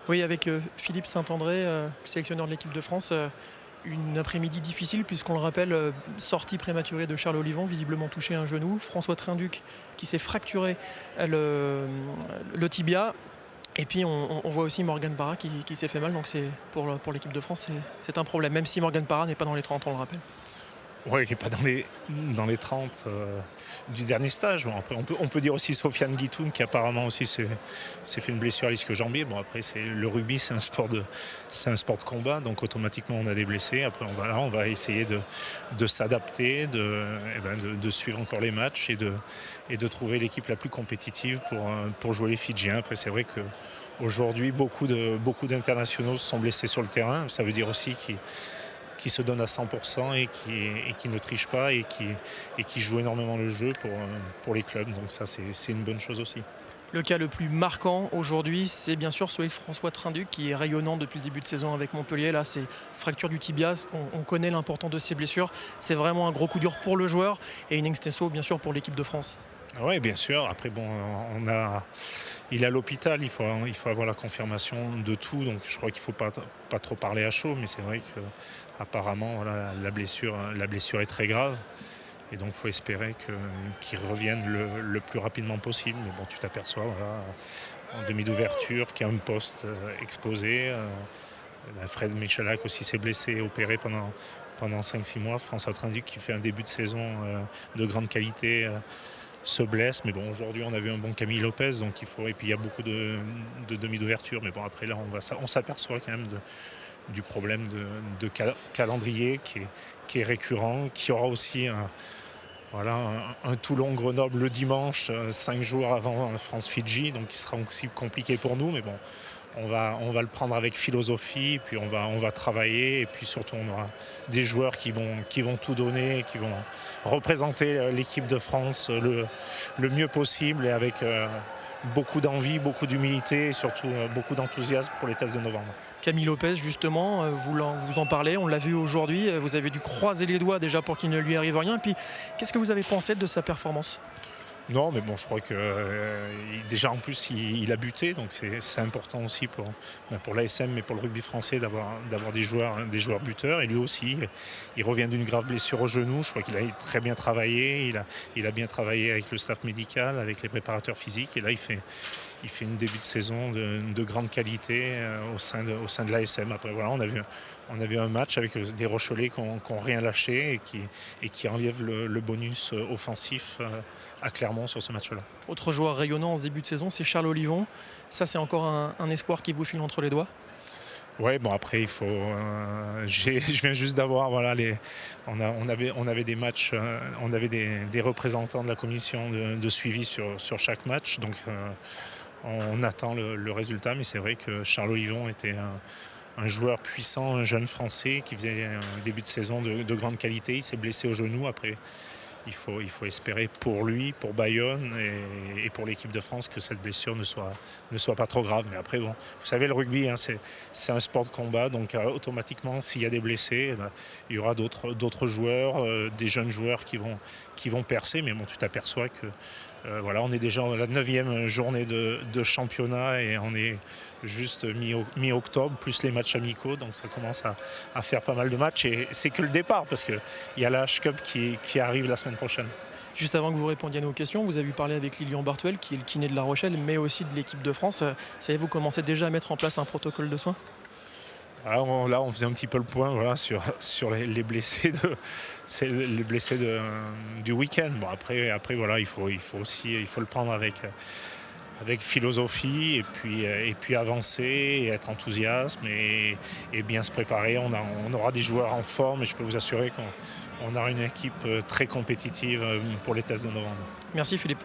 Oui, avec Philippe Saint-André, sélectionneur de l'équipe de France, une après-midi difficile puisqu'on le rappelle, sortie prématurée de Charles Olivon, visiblement touché à un genou. François Trinduc qui s'est fracturé le tibia. Et puis on voit aussi Morgan Parra qui s'est fait mal, donc pour l'équipe de France c'est un problème, même si Morgan Parra n'est pas dans les 30, on le rappelle. Oui, il n'est pas dans les 30 du dernier stage. Bon, après, on peut dire aussi Sofiane Guitoun qui apparemment aussi s'est fait une blessure à l'ischio-jambier. Bon, après, le rugby, c'est un sport de combat, donc automatiquement on a des blessés. Après, on va essayer de s'adapter, de suivre encore les matchs et de trouver l'équipe la plus compétitive pour jouer les Fidjiens. Après, c'est vrai qu'aujourd'hui, beaucoup d'internationaux se sont blessés sur le terrain. Ça veut dire aussi qui se donne à 100% et qui ne triche pas et qui joue énormément le jeu pour les clubs. Donc ça, c'est une bonne chose aussi. Le cas le plus marquant aujourd'hui, c'est bien sûr celui de François Trinduc qui est rayonnant depuis le début de saison avec Montpellier. Là, c'est fracture du tibia. On connaît l'importance de ces blessures. C'est vraiment un gros coup dur pour le joueur et une extenso, bien sûr, pour l'équipe de France. Oui, bien sûr. Après, bon, il est à l'hôpital. Il faut avoir la confirmation de tout. Donc, je crois qu'il ne faut pas trop parler à chaud. Mais c'est vrai qu'apparemment, voilà, la blessure est très grave. Et donc, il faut espérer qu'il revienne le plus rapidement possible. Mais bon, tu t'aperçois, voilà, en demi d'ouverture, qu'il y a un poste exposé. Fred Michalak aussi s'est blessé, opéré pendant 5-6 mois. François Trinduc, qui fait un début de saison de grande qualité, se blesse. Mais bon, aujourd'hui, on a vu un bon Camille Lopez. Donc et puis, il y a beaucoup de demi d'ouverture. Mais bon, après, là, on s'aperçoit quand même du problème de calendrier qui est récurrent, qui aura aussi un Toulon-Grenoble le dimanche, 5 jours avant France-Fidji, donc qui sera aussi compliqué pour nous, mais bon, on va le prendre avec philosophie, puis on va travailler, et puis surtout on aura des joueurs qui vont tout donner, qui vont représenter l'équipe de France le mieux possible, et avec beaucoup d'envie, beaucoup d'humilité, et surtout beaucoup d'enthousiasme pour les tests de novembre. Camille Lopez, justement, vous en parlez, on l'a vu aujourd'hui, vous avez dû croiser les doigts déjà pour qu'il ne lui arrive rien. Puis, qu'est-ce que vous avez pensé de sa performance ? Non, mais bon, je crois que déjà en plus il a buté, donc c'est important aussi pour l'ASM, mais pour le rugby français d'avoir des joueurs buteurs. Et lui aussi, il revient d'une grave blessure au genou. Je crois qu'il a très bien travaillé. Il a bien travaillé avec le staff médical, avec les préparateurs physiques. Et là, il fait une début de saison de grande qualité au sein de l'ASM. Après, voilà, on a vu un match avec des Rochelais qui n'ont rien lâché et qui enlèvent le bonus offensif à Clermont sur ce match-là. Autre joueur rayonnant en ce début de saison, c'est Charles Olivon. Ça, c'est encore un espoir qui vous file entre les doigts ? Ouais, bon après il faut. Je viens juste d'avoir on avait des matchs, on avait des représentants de la commission de suivi sur chaque match, donc on attend le résultat, mais c'est vrai que Charles Olivon était un joueur puissant, un jeune Français qui faisait un début de saison de grande qualité. Il s'est blessé au genou. Après, il faut espérer pour lui, pour Bayonne et pour l'équipe de France que cette blessure ne soit pas trop grave. Mais après, bon, vous savez, le rugby, c'est un sport de combat. Donc automatiquement, s'il y a des blessés, il y aura d'autres joueurs, des jeunes joueurs qui vont percer. Mais bon, tu t'aperçois que on est déjà à la 9e journée de championnat et on est juste mi-octobre, plus les matchs amicaux, donc ça commence à faire pas mal de matchs, et c'est que le départ, parce qu'il y a la H-Cup qui arrive la semaine prochaine. Juste avant que vous répondiez à nos questions, vous avez parlé avec Lilian Bartuel, qui est le kiné de La Rochelle, mais aussi de l'équipe de France. Savez-vous commencer déjà à mettre en place un protocole de soins ? Alors là, on faisait un petit peu le point, voilà, sur les blessés du week-end. Bon, après voilà, il faut le prendre avec philosophie, et puis avancer et être enthousiaste et bien se préparer. On aura des joueurs en forme, et je peux vous assurer qu'on aura une équipe très compétitive pour les tests de novembre. Merci Philippe.